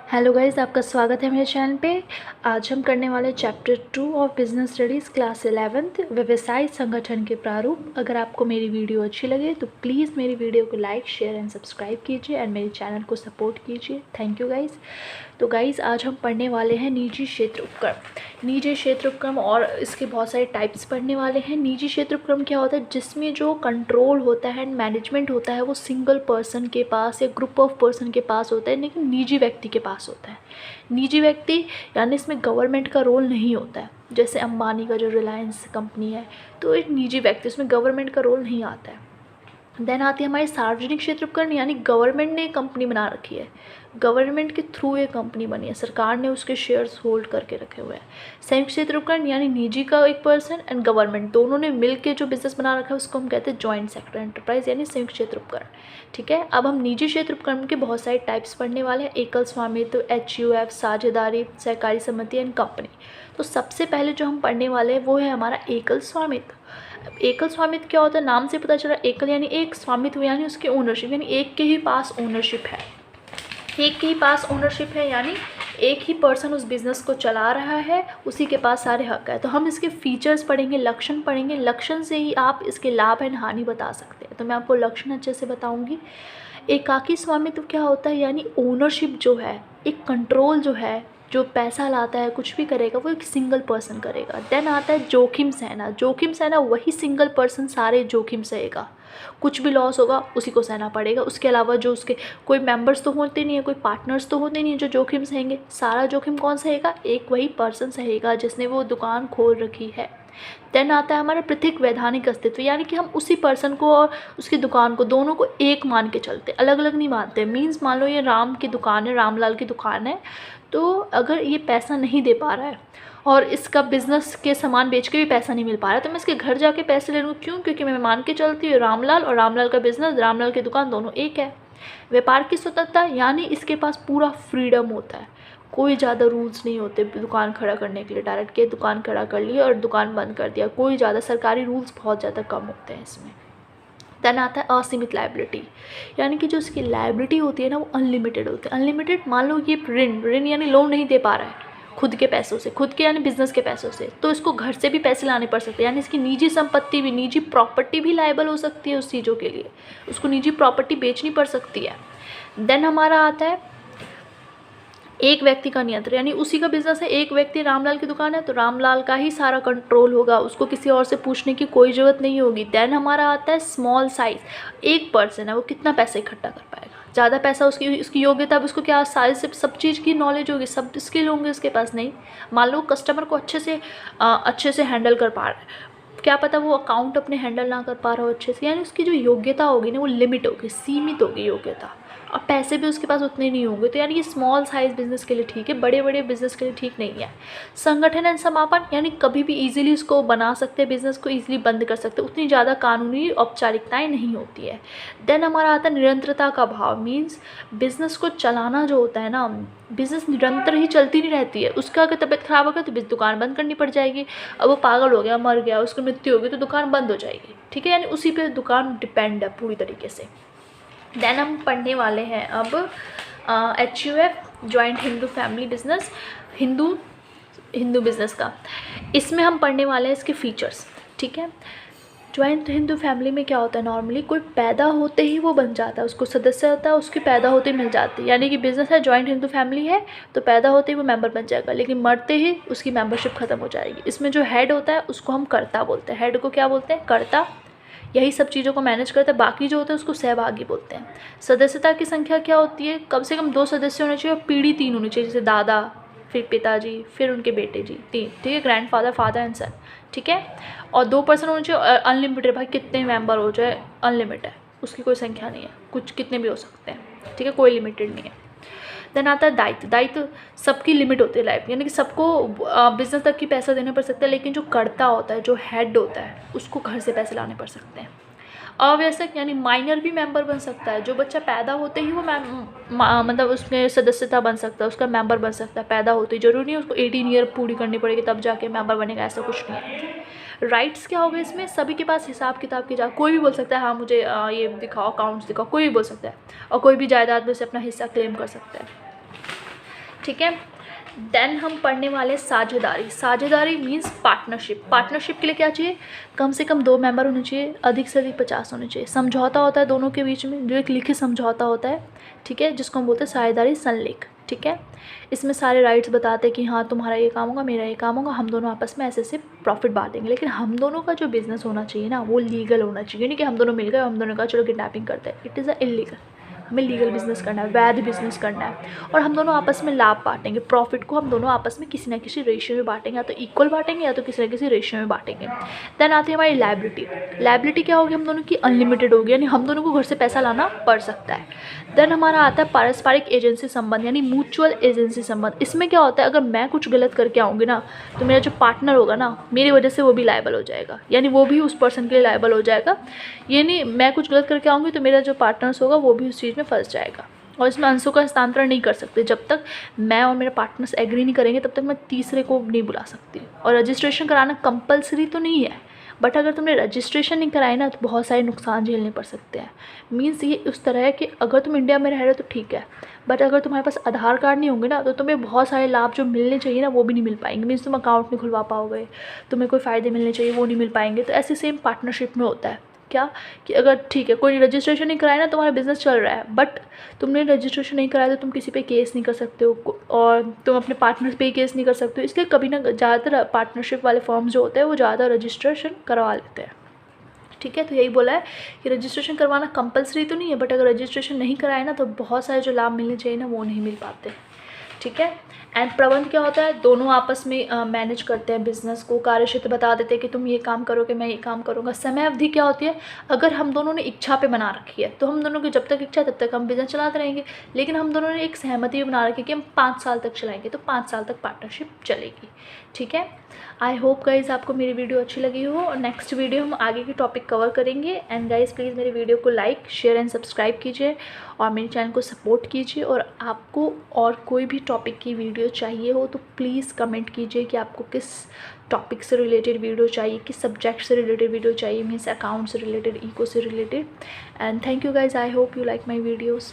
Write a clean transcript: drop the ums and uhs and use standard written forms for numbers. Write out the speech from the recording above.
Hello guys, आपका स्वागत है मेरे चैनल पे। आज हम करने वाले chapter 2 of business studies class 11th व्यवसाय संगठन के प्रारूप। अगर आपको मेरी वीडियो अच्छी लगे तो प्लीज़ मेरी वीडियो को लाइक शेयर एंड सब्सक्राइब कीजिए एंड मेरे चैनल को सपोर्ट कीजिए। Thank you guys. तो गाइस आज हम पढ़ने वाले हैं निजी क्षेत्र उपक्रम। निजी क्षेत्र उपक्रम और इसके बहुत सारे टाइप्स पढ़ने वाले हैं। निजी क्षेत्र उपक्रम क्या होता है? जिसमें जो कंट्रोल होता है एंड मैनेजमेंट होता है वो सिंगल पर्सन के पास या ग्रुप ऑफ पर्सन के पास होता है, लेकिन निजी व्यक्ति के पास होता है। निजी व्यक्ति यानी इसमें गवर्नमेंट का रोल नहीं होता है। जैसे अंबानी का जो रिलायंस कंपनी है तो एक निजी व्यक्ति, उसमें गवर्नमेंट का रोल नहीं आता है। देन आती है हमारी सार्वजनिक क्षेत्र उपक्रम, यानी गवर्नमेंट ने कंपनी बना रखी है, गवर्नमेंट के थ्रू ये कंपनी बनी है, सरकार ने उसके शेयर्स होल्ड करके रखे हुए हैं। संयुक्त क्षेत्र उपक्रम यानी निजी का एक पर्सन एंड गवर्नमेंट दोनों ने मिलकर जो बिजनेस बना रखा है उसको हम कहते हैं जॉइंट सेक्टर एंटरप्राइज यानी संयुक्त क्षेत्र उपक्रम। ठीक है, अब हम निजी क्षेत्र उपक्रम के बहुत सारे टाइप्स पढ़ने वाले हैं। एकल स्वामित्व, HUF, साझेदारी, सहकारी समिति एंड कंपनी। तो सबसे पहले जो हम पढ़ने वाले हैं वो है हमारा एकल स्वामित्व। एकल स्वामित्व क्या होता है? नाम से पता चला, एकल यानी एक, स्वामित्व यानी उसकी ओनरशिप, यानी एक के ही पास ओनरशिप है। एक के ही पास ओनरशिप है यानी एक ही पर्सन उस बिज़नेस को चला रहा है, उसी के पास सारे हक है। तो हम इसके फीचर्स पढ़ेंगे, लक्षण पढ़ेंगे, लक्षण से ही आप इसके लाभ एंड हानि बता सकते हैं। तो मैं आपको लक्षण अच्छे से बताऊंगी। एकाकी स्वामित्व क्या होता है? यानी ओनरशिप जो है, एक कंट्रोल जो है, जो पैसा लाता है, कुछ भी करेगा वो एक सिंगल पर्सन करेगा। देन आता है जोखिम सहना। जोखिम सहना वही सिंगल पर्सन सारे जोखिम सहेगा, कुछ भी लॉस होगा उसी को सहना पड़ेगा। उसके अलावा जो उसके कोई मेंबर्स तो होते नहीं है, कोई पार्टनर्स तो होते नहीं है जो जोखिम सहेंगे। सारा जोखिम कौन सहेगा? एक वही पर्सन सहेगा जिसने वो दुकान खोल रखी है। देन आता है हमारा पृथक वैधानिक अस्तित्व, यानी कि हम उसी पर्सन को और उसकी दुकान को दोनों को एक मान के चलते, अलग अलग नहीं मानते। मीन्स मान लो ये राम की दुकान है, रामलाल की दुकान है, तो अगर ये पैसा नहीं दे पा रहा है और इसका बिज़नेस के सामान बेच के भी पैसा नहीं मिल पा रहा है तो मैं इसके घर जाके पैसे ले लूँ। क्यों? क्योंकि मैं मान के चलती हूँ रामलाल और रामलाल का बिज़नेस, रामलाल की दुकान दोनों एक है। व्यापार की स्वतंत्रता यानी इसके पास पूरा फ्रीडम होता है, कोई ज़्यादा रूल्स नहीं होते दुकान खड़ा करने के लिए। डायरेक्ट के दुकान खड़ा कर ली और दुकान बंद कर दिया, कोई ज़्यादा सरकारी रूल्स बहुत ज़्यादा कम होते हैं इसमें। देन आता है असीमित लायबिलिटी, यानी कि जो इसकी लायबिलिटी होती है ना वो अनलिमिटेड होती है। अनलिमिटेड, मान लो ये ऋण यानी लोन नहीं दे पा रहा है खुद के पैसों से, खुद के यानी बिजनेस के पैसों से, तो इसको घर से भी पैसे लाने पड़ सकते हैं। यानी इसकी निजी संपत्ति भी, निजी प्रॉपर्टी भी लायबल हो सकती है उस चीज़ों के लिए, उसको निजी प्रॉपर्टी बेचनी पड़ सकती है। देन हमारा आता है एक व्यक्ति का नियंत्रण, यानी उसी का बिजनेस है, एक व्यक्ति, रामलाल की दुकान है तो रामलाल का ही सारा कंट्रोल होगा, उसको किसी और से पूछने की कोई ज़रूरत नहीं होगी। देन हमारा आता है स्मॉल साइज, एक पर्सन है वो कितना पैसा इकट्ठा कर पाएगा, ज़्यादा पैसा उसकी योग्यता, अब उसको क्या साइज से सब चीज़ की नॉलेज होगी, सब स्किल होंगे उसके पास नहीं। मान लो कस्टमर को अच्छे से हैंडल कर पा रहा है, क्या पता वो अकाउंट अपने हैंडल ना कर पा रहा हो अच्छे से, यानी उसकी जो योग्यता होगी ना वो लिमिट होगी, सीमित होगी योग्यता, और पैसे भी उसके पास उतने नहीं होंगे। तो यानी ये स्मॉल साइज बिजनेस के लिए ठीक है, बड़े बड़े बिजनेस के लिए ठीक नहीं है। संगठन एंड समापन, यानी कभी भी इजीली उसको बना सकते हैं, बिजनेस को इजीली बंद कर सकते हैं, उतनी ज़्यादा कानूनी औपचारिकताएं नहीं होती है। देन हमारा आता है निरंतरता का भाव। मीन्स बिजनेस को चलाना जो होता है ना, बिजनेस निरंतर ही चलती नहीं रहती है। उसका अगर तबीयत खराब होगा तो दुकान बंद करनी पड़ जाएगी। अब वो पागल हो गया, मर गया, उसकी मृत्यु होगी तो दुकान बंद हो जाएगी। ठीक है, यानी उसी पे दुकान डिपेंड है पूरी तरीके से। देन हम पढ़ने वाले हैं अब HUF joint Hindu family business, Hindu business का। इसमें हम पढ़ने वाले हैं इसके फीचर्स। ठीक है, जॉइंट हिंदू फैमिली में क्या होता है? नॉर्मली कोई पैदा होते ही वो बन जाता है, उसको सदस्य होता है, उसकी पैदा होते ही मिल जाती है। यानी कि बिजनेस है, जॉइंट हिंदू फैमिली है तो पैदा होते ही वो मेंबर बन जाएगा, लेकिन मरते ही उसकी मेंबरशिप खत्म हो जाएगी। इसमें जो हेड होता है उसको हम कर्ता बोलते हैं। हेड को क्या बोलते हैं? कर्ता, यही सब चीज़ों को मैनेज करता है। बाकी जो होता है उसको सहभागी बोलते हैं। सदस्यता की संख्या क्या होती है? कम से कम 2 सदस्य होने चाहिए और पीढ़ी 3 होनी चाहिए, जैसे दादा, फिर पिताजी, फिर उनके बेटे जी, 3। ठीक है, ग्रैंडफादर, फादर एंड सन। ठीक है, और 2 पर्सन होने चाहिए। अनलिमिटेड, भाई कितने मेंबर हो जाए अनलिमिटेड है, उसकी कोई संख्या नहीं है, कुछ कितने भी हो सकते हैं। ठीक है, कोई लिमिटेड नहीं है। देन आता है दायित्व। दायित्व सबकी लिमिट होती है लाइफ, यानी कि सबको बिजनेस तक की पैसा देने पड़ सकता है, लेकिन जो कर्ता होता है, जो हेड होता है, उसको घर से पैसे लाने पड़ सकते हैं। अवयस्क यानी माइनर भी मेंबर बन सकता है। जो बच्चा पैदा होते ही वो मतलब उसमें सदस्यता बन सकता है, उसका मेंबर बन सकता है पैदा होते ही। जरूरी नहीं उसको 18 ईयर पूरी करनी पड़ेगी तब जाके मेंबर बनेगा, ऐसा कुछ नहीं है। राइट्स क्या होगा इसमें? सभी के पास हिसाब किताब की कोई भी बोल सकता है हाँ मुझे ये दिखाओ, अकाउंट्स दिखाओ, कोई भी बोल सकता है, और कोई भी जायदाद में से अपना हिस्सा क्लेम कर सकता है। ठीक है। देन हम पढ़ने वाले साझेदारी। साझेदारी मीन्स पार्टनरशिप। पार्टनरशिप के लिए क्या चाहिए, कम से कम 2 मेंबर होने चाहिए, अधिक से अधिक 50 होने चाहिए। समझौता होता है दोनों के बीच में, जो एक लिखित समझौता होता है, ठीक है, जिसको हम बोलते हैं साझेदारी संलेख, ठीक है। इसमें सारे राइट्स बताते हैं कि हाँ तुम्हारा ये काम होगा, मेरा ये काम होगा, हम दोनों आपस में ऐसे ऐसे प्रॉफिट बांटेंगे। लेकिन हम दोनों का जो बिजनेस होना चाहिए ना, वो लीगल होना चाहिए, नहीं कि हम दोनों मिल गए, हम दोनों का चलो किडनैपिंग करते हैं। It is a illegal. हमें लीगल बिजनेस करना है, वैध बिजनेस करना है, और हम दोनों आपस में लाभ बांटेंगे। प्रॉफिट को हम दोनों आपस में किसी ना किसी रेशियो में बांटेंगे, या तो इक्वल बांटेंगे या तो किसी ना किसी रेशियो में बांटेंगे। देन आती है हमारी लायबिलिटी। लायबिलिटी क्या होगी हम दोनों की, अनलिमिटेड होगी, यानी हम दोनों को घर से पैसा लाना पड़ सकता है। देन हमारा आता है पारस्परिक एजेंसी संबंध, यानी म्यूचुअल एजेंसी संबंध। इसमें क्या होता है, अगर मैं कुछ गलत करके आऊँगी ना, तो मेरा जो पार्टनर होगा ना, मेरी वजह से वो भी लायबल हो जाएगा, यानी वो भी उस पर्सन के लिए लायबल हो जाएगा। यानी मैं कुछ गलत करके आऊँगी तो मेरा जो पार्टनर्स होगा वो भी उस चीज़ में फंस जाएगा। और इसमें अंशों का हस्तांतरण नहीं कर सकते। जब तक मैं और मेरे पार्टनर्स एग्री नहीं करेंगे तब तक मैं तीसरे को नहीं बुला सकती। और रजिस्ट्रेशन कराना कंपलसरी तो नहीं है, बट अगर तुमने रजिस्ट्रेशन नहीं कराई ना तो बहुत सारे नुकसान झेलने पड़ सकते हैं। मीन्स ये उस तरह है कि अगर तुम इंडिया में रह रहे हो तो ठीक है, बट अगर तुम्हारे पास आधार कार्ड नहीं होंगे ना तो तुम्हें बहुत सारे लाभ जो मिलने चाहिए ना वो भी नहीं मिल पाएंगे। मीन्स तुम अकाउंट नहीं खुलवा पाओगे, तुम्हें कोई फ़ायदे मिलने चाहिए वो नहीं मिल पाएंगे। तो ऐसे सेम पार्टनरशिप में होता है क्या, कि अगर ठीक है कोई रजिस्ट्रेशन नहीं कराया ना, तुम्हारा बिजनेस चल रहा है, बट तुमने रजिस्ट्रेशन नहीं कराया तो तुम किसी पे केस नहीं कर सकते हो, और तुम अपने पार्टनर पे केस नहीं कर सकते हो। इसलिए कभी ना ज़्यादातर पार्टनरशिप वाले फॉर्म्स जो होते हैं वो ज़्यादा रजिस्ट्रेशन करवा लेते हैं, ठीक है। तो यही बोला है कि रजिस्ट्रेशन करवाना कंपलसरी तो नहीं है, बट अगर रजिस्ट्रेशन नहीं कराए ना तो बहुत सारे जो लाभ मिलने चाहिए ना वो नहीं मिल पाते, ठीक है। एंड प्रबंध क्या होता है, दोनों आपस में मैनेज करते हैं बिजनेस को। कार्यक्षेत्र बता देते हैं कि तुम ये काम करोगे, मैं ये काम करूँगा। समय अवधि क्या होती है, अगर हम दोनों ने इच्छा पे बना रखी है तो हम दोनों की जब तक इच्छा तब तक हम बिजनेस चलाते रहेंगे। लेकिन हम दोनों ने एक सहमति भी बना रखी है कि हम 5 साल तक चलाएंगे, तो 5 साल तक पार्टनरशिप चलेगी, ठीक है। आई होप गाइज़ आपको मेरी वीडियो अच्छी लगी हो, और नेक्स्ट वीडियो हम आगे की टॉपिक कवर करेंगे। एंड गाइज़ प्लीज़ मेरी वीडियो को लाइक शेयर एंड सब्सक्राइब कीजिए, और मेरे चैनल को सपोर्ट कीजिए। और आपको और कोई भी टॉपिक की वीडियो चाहिए हो तो प्लीज़ कमेंट कीजिए कि आपको किस टॉपिक से रिलेटेड वीडियो चाहिए, किस सब्जेक्ट से रिलेटेड वीडियो चाहिए, मीन्स अकाउंट से रिलेटेड, इको से related. And thank you guys, I hope you like my videos.